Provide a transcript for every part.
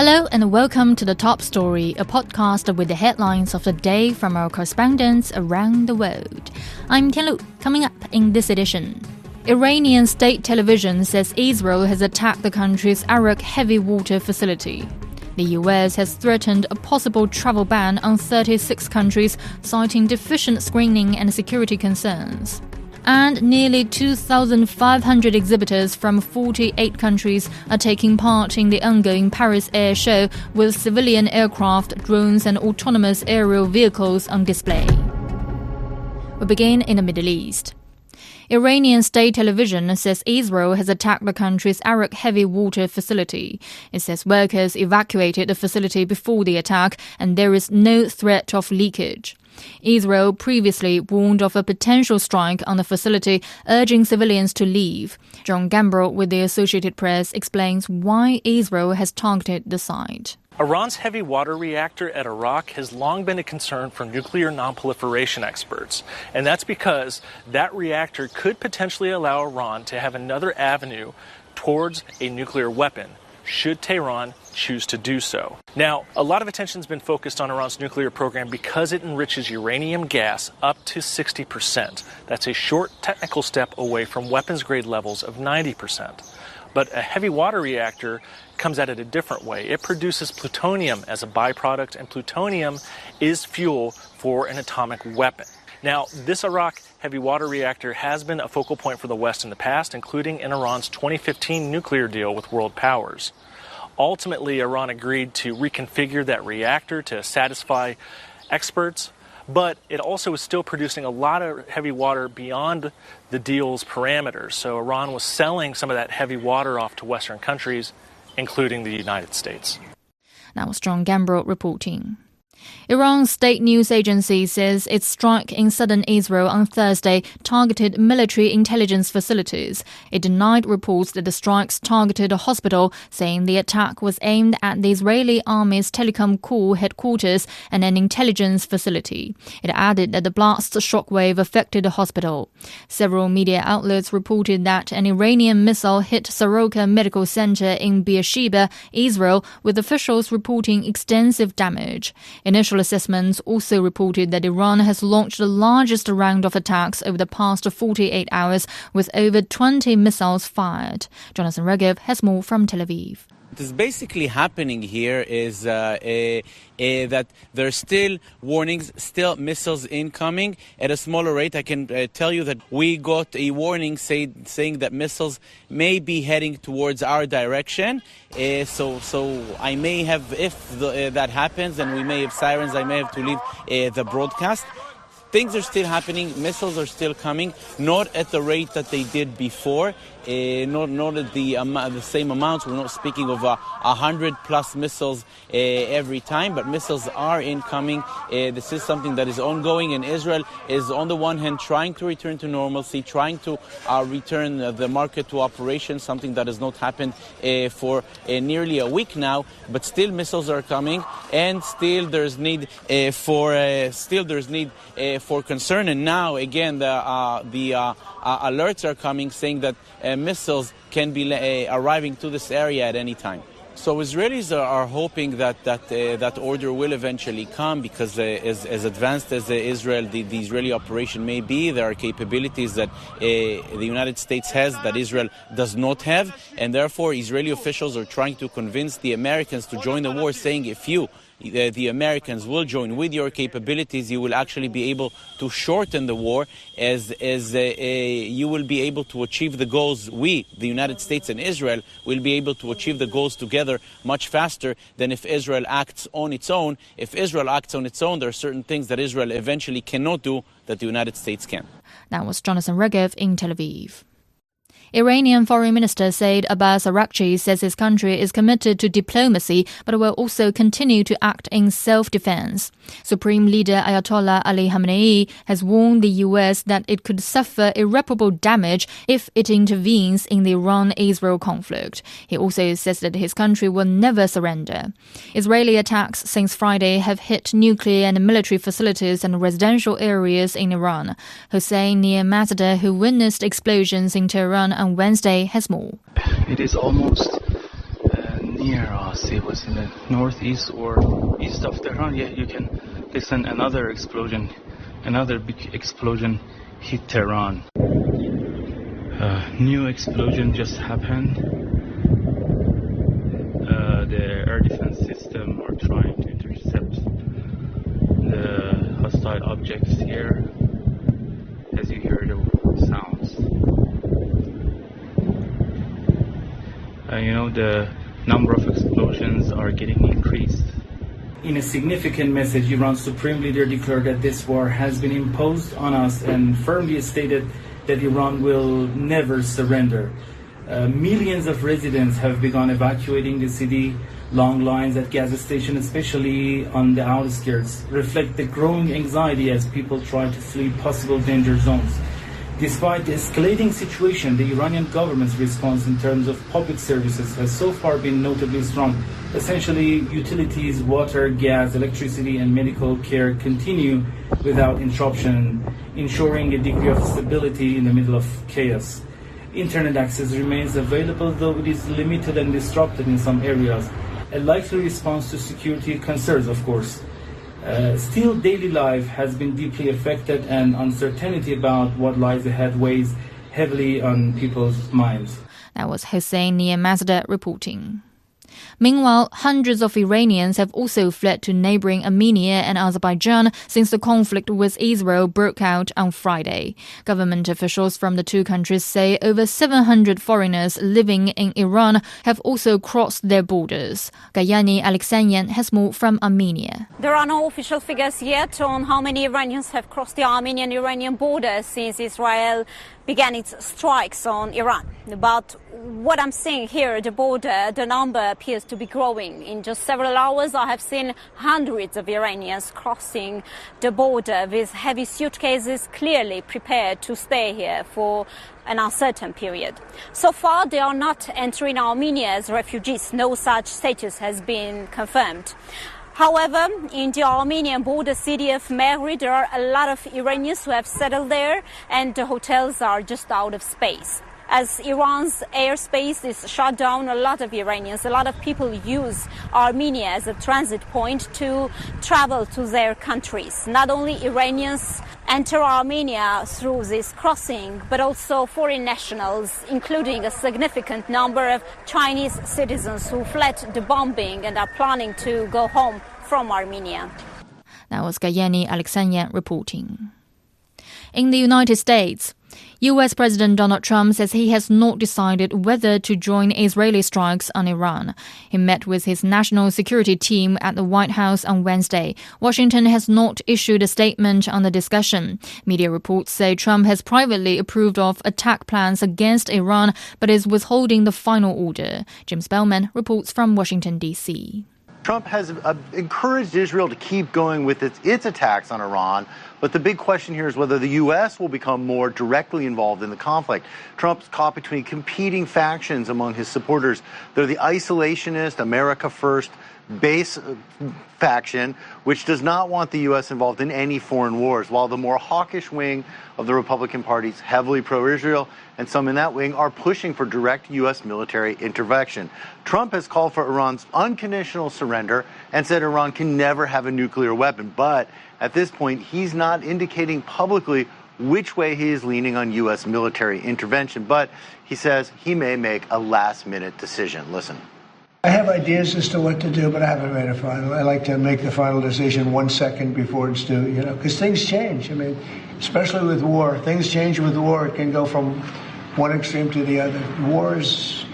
Hello and welcome to The Top Story, a podcast with the headlines of the day from our correspondents around the world. I'm Tianlu. Coming up in this edition. Iranian state television says Israel has attacked the country's Arak heavy water facility. The US has threatened a possible travel ban on 36 countries, citing deficient screening and security concerns. And nearly 2,500 exhibitors from 48 countries are taking part in the ongoing Paris Air Show with civilian aircraft, drones and autonomous aerial vehicles on display. We begin in the Middle East. Iranian state television says Israel has attacked the country's Arak heavy water facility. It says workers evacuated the facility before the attack and there is no threat of leakage. Israel previously warned of a potential strike on the facility, urging civilians to leave. John Gambrell with the Associated Press explains why Israel has targeted the site. Iran's heavy water reactor at Arak has long been a concern for nuclear nonproliferation experts, and that's because that reactor could potentially allow Iran to have another avenue towards a nuclear weapon, should Tehran choose to do so. Now, a lot of attention has been focused on Iran's nuclear program because it enriches uranium gas up to 60%. That's a short technical step away from weapons-grade levels of 90%. But a heavy water reactor comes at it a different way. It produces plutonium as a byproduct, and plutonium is fuel for an atomic weapon. Now, this Arak heavy water reactor has been a focal point for the West in the past, including in Iran's 2015 nuclear deal with world powers. Ultimately, Iran agreed to reconfigure that reactor to satisfy experts, but it also is still producing a lot of heavy water beyond the deal's parameters. So Iran was selling some of that heavy water off to Western countries, including the United States. That was John Gambrell reporting. Iran's state news agency says its strike in southern Israel on Thursday targeted military intelligence facilities. It denied reports that the strikes targeted a hospital, saying the attack was aimed at the Israeli Army's Telecom Corps headquarters and an intelligence facility. It added that the blast's shockwave affected the hospital. Several media outlets reported that an Iranian missile hit Soroka Medical Center in Beersheba, Israel, with officials reporting extensive damage. Initial assessments also reported that Iran has launched the largest round of attacks over the past 48 hours, with over 20 missiles fired. Jonathan Regev has more from Tel Aviv. What is basically happening here is that there's still warnings, still missiles incoming at a smaller rate. I can tell you that we got a warning saying that missiles may be heading towards our direction. So I may have, if that happens, and we may have sirens, I may have to leave the broadcast. Things are still happening, missiles are still coming, not at the rate that they did before, not at the same amounts. We're not speaking of 100 plus missiles every time, but missiles are incoming. This is something that is ongoing, and Israel is on the one hand trying to return to normalcy, trying to return the market to operation, something that has not happened for nearly a week now, but still missiles are coming, and still there's need for concern. And now again the alerts are coming saying that missiles can be arriving to this area at any time. So Israelis are hoping that order will eventually come, because as advanced as the Israeli operation may be, there are capabilities that the United States has that Israel does not have, and therefore Israeli officials are trying to convince the Americans to join the war, saying if the Americans will join with your capabilities, you will actually be able to shorten the war, as you will be able to achieve the goals. We, the United States and Israel, will be able to achieve the goals together much faster than if Israel acts on its own. If Israel acts on its own, there are certain things that Israel eventually cannot do that the United States can. That was Jonathan Regev in Tel Aviv. Iranian Foreign Minister Said Abbas Arakchi says his country is committed to diplomacy but will also continue to act in self-defense. Supreme Leader Ayatollah Ali Khamenei has warned the US that it could suffer irreparable damage if it intervenes in the Iran-Israel conflict. He also says that his country will never surrender. Israeli attacks since Friday have hit nuclear and military facilities and residential areas in Iran. Hossein Masada, who witnessed explosions in Tehran on Wednesday, has more. It is almost near, see what's in the northeast or east of Tehran, you can listen another explosion, another big explosion hit Tehran. New explosion just happened. The air defense system are trying to intercept the hostile objects here, as you hear the sounds. The number of explosions are getting increased. In a significant message, Iran's supreme leader declared that this war has been imposed on us and firmly stated that Iran will never surrender. Millions of residents have begun evacuating the city. Long lines at gas stations, especially on the outskirts, reflect the growing anxiety as people try to flee possible danger zones. Despite the escalating situation, the Iranian government's response in terms of public services has so far been notably strong. Essentially, utilities, water, gas, electricity, and medical care continue without interruption, ensuring a degree of stability in the middle of chaos. Internet access remains available, though it is limited and disrupted in some areas. A likely response to security concerns, of course. Still, daily life has been deeply affected, and uncertainty about what lies ahead weighs heavily on people's minds. That was Hossein Niamazda reporting. Meanwhile, hundreds of Iranians have also fled to neighboring Armenia and Azerbaijan since the conflict with Israel broke out on Friday. Government officials from the two countries say over 700 foreigners living in Iran have also crossed their borders. Gayani Alexandyan has more from Armenia. There are no official figures yet on how many Iranians have crossed the Armenian-Iranian border since Israel began its strikes on Iran. But what I'm seeing here at the border, the number appears to be growing. In just several hours, I have seen hundreds of Iranians crossing the border with heavy suitcases, clearly prepared to stay here for an uncertain period. So far, they are not entering Armenia as refugees. No such status has been confirmed. However, in the Armenian border city of Mehri, there are a lot of Iranians who have settled there, and the hotels are just out of space. As Iran's airspace is shut down, a lot of people use Armenia as a transit point to travel to their countries. Not only Iranians enter Armenia through this crossing, but also foreign nationals, including a significant number of Chinese citizens who fled the bombing and are planning to go home from Armenia. That was Gayani Alexandyan reporting. In the United States, U.S. President Donald Trump says he has not decided whether to join Israeli strikes on Iran. He met with his national security team at the White House on Wednesday. Washington has not issued a statement on the discussion. Media reports say Trump has privately approved of attack plans against Iran, but is withholding the final order. Jim Spellman reports from Washington, D.C. Trump has encouraged Israel to keep going with its attacks on Iran, but the big question here is whether the U.S. will become more directly involved in the conflict. Trump's caught between competing factions among his supporters. They're the isolationist, America First base faction, which does not want the U.S. involved in any foreign wars, while the more hawkish wing of the Republican Party is heavily pro-Israel, and some in that wing are pushing for direct U.S. military intervention. Trump has called for Iran's unconditional surrender and said Iran can never have a nuclear weapon. But at this point, he's not indicating publicly which way he is leaning on U.S. military intervention. But he says he may make a last-minute decision. Listen. I have ideas as to what to do, but I haven't made a final. I like to make the final decision 1 second before it's due, because things change. I mean, especially with war. Things change with war. It can go from one extreme to the other. War is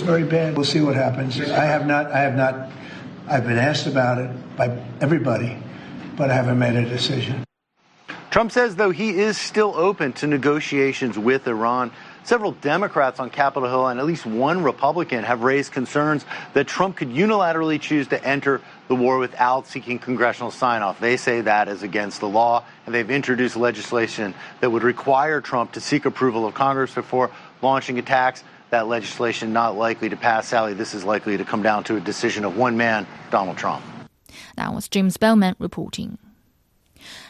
very bad. We'll see what happens. I've been asked about it by everybody, but I haven't made a decision. Trump says, though, he is still open to negotiations with Iran. Several Democrats on Capitol Hill and at least one Republican have raised concerns that Trump could unilaterally choose to enter the war without seeking congressional sign-off. They say that is against the law, and they've introduced legislation that would require Trump to seek approval of Congress before launching attacks. That legislation not likely to pass. Sally, this is likely to come down to a decision of one man, Donald Trump. That was Jim Spellman reporting.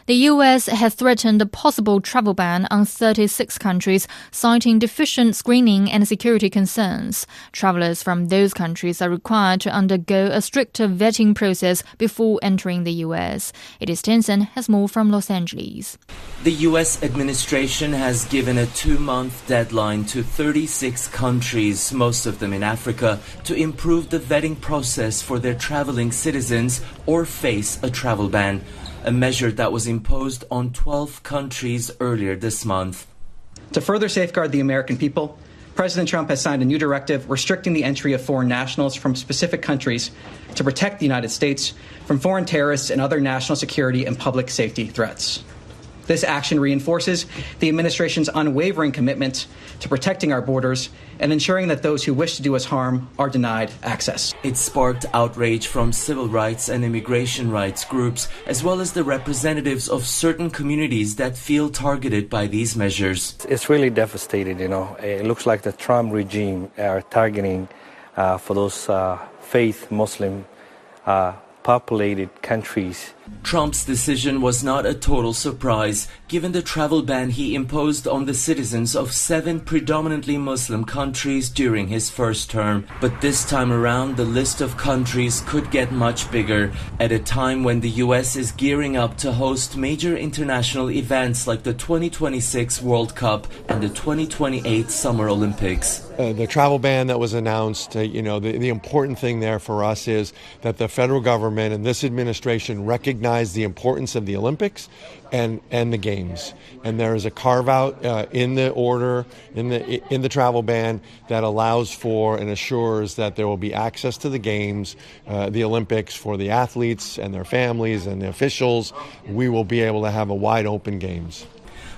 The US has threatened a possible travel ban on 36 countries, citing deficient screening and security concerns. Travelers from those countries are required to undergo a stricter vetting process before entering the US. Edith Tensen has more from Los Angeles. The US administration has given a 2-month deadline to 36 countries, most of them in Africa, to improve the vetting process for their traveling citizens or face a travel ban. A measure that was imposed on 12 countries earlier this month. To further safeguard the American people, President Trump has signed a new directive restricting the entry of foreign nationals from specific countries to protect the United States from foreign terrorists and other national security and public safety threats. This action reinforces the administration's unwavering commitment to protecting our borders and ensuring that those who wish to do us harm are denied access. It sparked outrage from civil rights and immigration rights groups, as well as the representatives of certain communities that feel targeted by these measures. It's really devastating, It looks like the Trump regime are targeting for those faith Muslim populated countries. Trump's decision was not a total surprise, given the travel ban he imposed on the citizens of 7 predominantly Muslim countries during his first term. But this time around, the list of countries could get much bigger, at a time when the US is gearing up to host major international events like the 2026 World Cup and the 2028 Summer Olympics. The travel ban that was announced, the important thing there for us is that the federal government and this administration recognize the importance of the Olympics and the games, and there is a carve out in the order in the travel ban that allows for and assures that there will be access to the games, the Olympics, for the athletes and their families and the officials. We will be able to have a wide open games.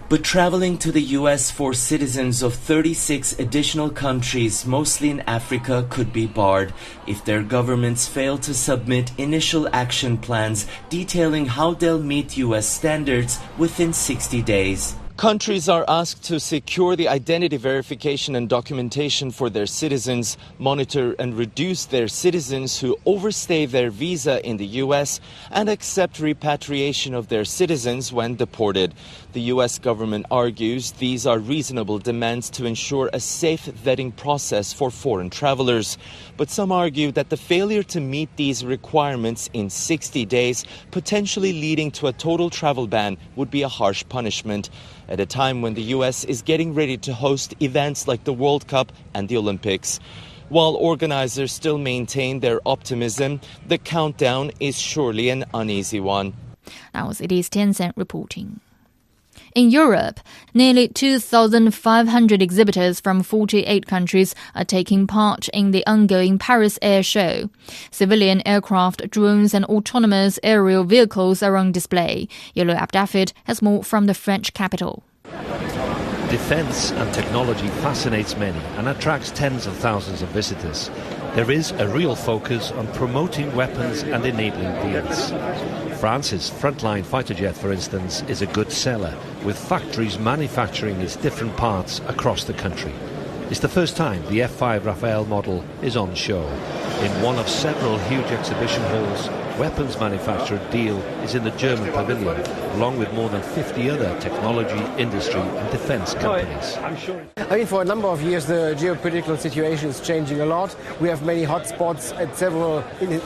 But traveling to the US for citizens of 36 additional countries, mostly in Africa, could be barred if their governments fail to submit initial action plans detailing how they'll meet US standards within 60 days. Countries are asked to secure the identity verification and documentation for their citizens, monitor and reduce their citizens who overstay their visa in the US, and accept repatriation of their citizens when deported. The US government argues these are reasonable demands to ensure a safe vetting process for foreign travelers. But some argue that the failure to meet these requirements in 60 days, potentially leading to a total travel ban, would be a harsh punishment, at a time when the US is getting ready to host events like the World Cup and the Olympics. While organizers still maintain their optimism, the countdown is surely an uneasy one. That was Edith Tensen reporting. In Europe, nearly 2,500 exhibitors from 48 countries are taking part in the ongoing Paris Air Show. Civilian aircraft, drones and autonomous aerial vehicles are on display. Yellow Abdafid has more from the French capital. Defence and technology fascinates many and attracts tens of thousands of visitors. There is a real focus on promoting weapons and enabling deals. France's frontline fighter jet, for instance, is a good seller, with factories manufacturing its different parts across the country. It's the first time the F-5 Rafale model is on show. In one of several huge exhibition halls, weapons manufacturer Diehl is in the German pavilion, along with more than 50 other technology, industry and defence companies. For a number of years the geopolitical situation is changing a lot. We have many hotspots in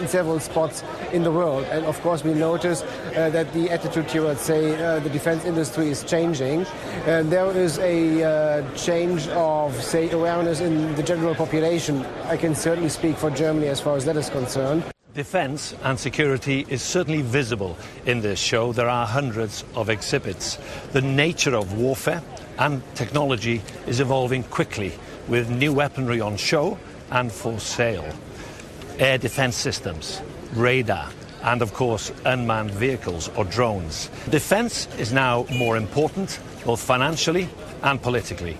several spots in the world, and of course we notice that the attitude towards, say, the defence industry is changing. There is a change of, say, awareness in the general population. I can certainly speak for Germany as far as that is concerned. Defence and security is certainly visible in this show. There are hundreds of exhibits. The nature of warfare and technology is evolving quickly, with new weaponry on show and for sale. Air defence systems, radar, and of course unmanned vehicles or drones. Defence is now more important, both financially and politically.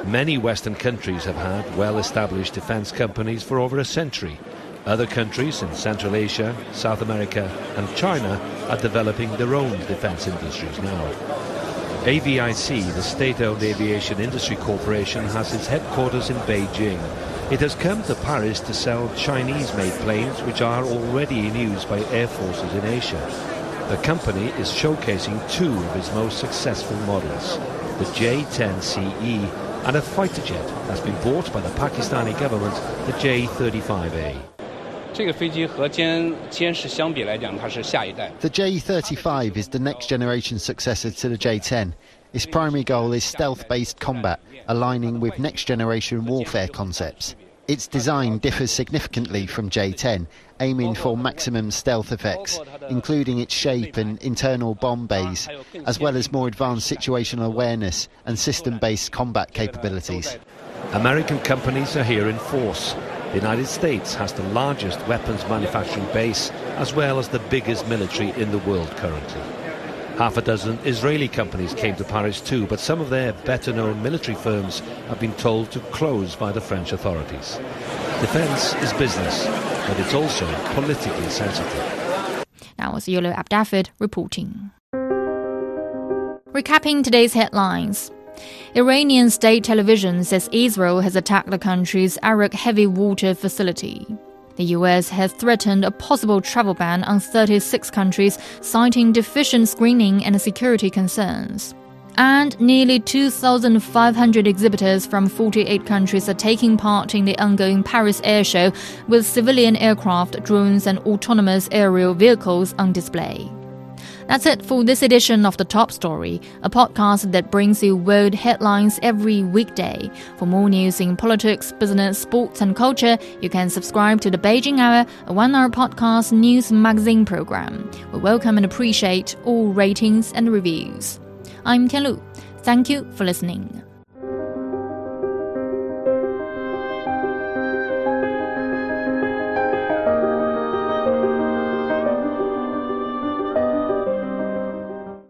Many Western countries have had well-established defence companies for over a century. Other countries in Central Asia, South America and China are developing their own defence industries now. AVIC, the state-owned aviation industry corporation, has its headquarters in Beijing. It has come to Paris to sell Chinese-made planes which are already in use by air forces in Asia. The company is showcasing two of its most successful models, the J-10CE and a fighter jet that's been bought by the Pakistani government, the J-35A. The J-35 is the next generation successor to the J-10. Its primary goal is stealth-based combat, aligning with next-generation warfare concepts. Its design differs significantly from J-10, aiming for maximum stealth effects, including its shape and internal bomb bays, as well as more advanced situational awareness and system-based combat capabilities. American companies are here in force. The United States has the largest weapons manufacturing base, as well as the biggest military in the world currently. Half a dozen Israeli companies came to Paris too, but some of their better-known military firms have been told to close by the French authorities. Defence is business, but it's also politically sensitive. That was Yolo Abdafid reporting. Recapping today's headlines. Iranian state television says Israel has attacked the country's Arak heavy water facility. The US has threatened a possible travel ban on 36 countries, citing deficient screening and security concerns. And nearly 2,500 exhibitors from 48 countries are taking part in the ongoing Paris Air Show, with civilian aircraft, drones and autonomous aerial vehicles on display. That's it for this edition of The Top Story, a podcast that brings you world headlines every weekday. For more news in politics, business, sports and culture, you can subscribe to the Beijing Hour, a one-hour podcast news magazine program. We welcome and appreciate all ratings and reviews. I'm Tianlu. Thank you for listening.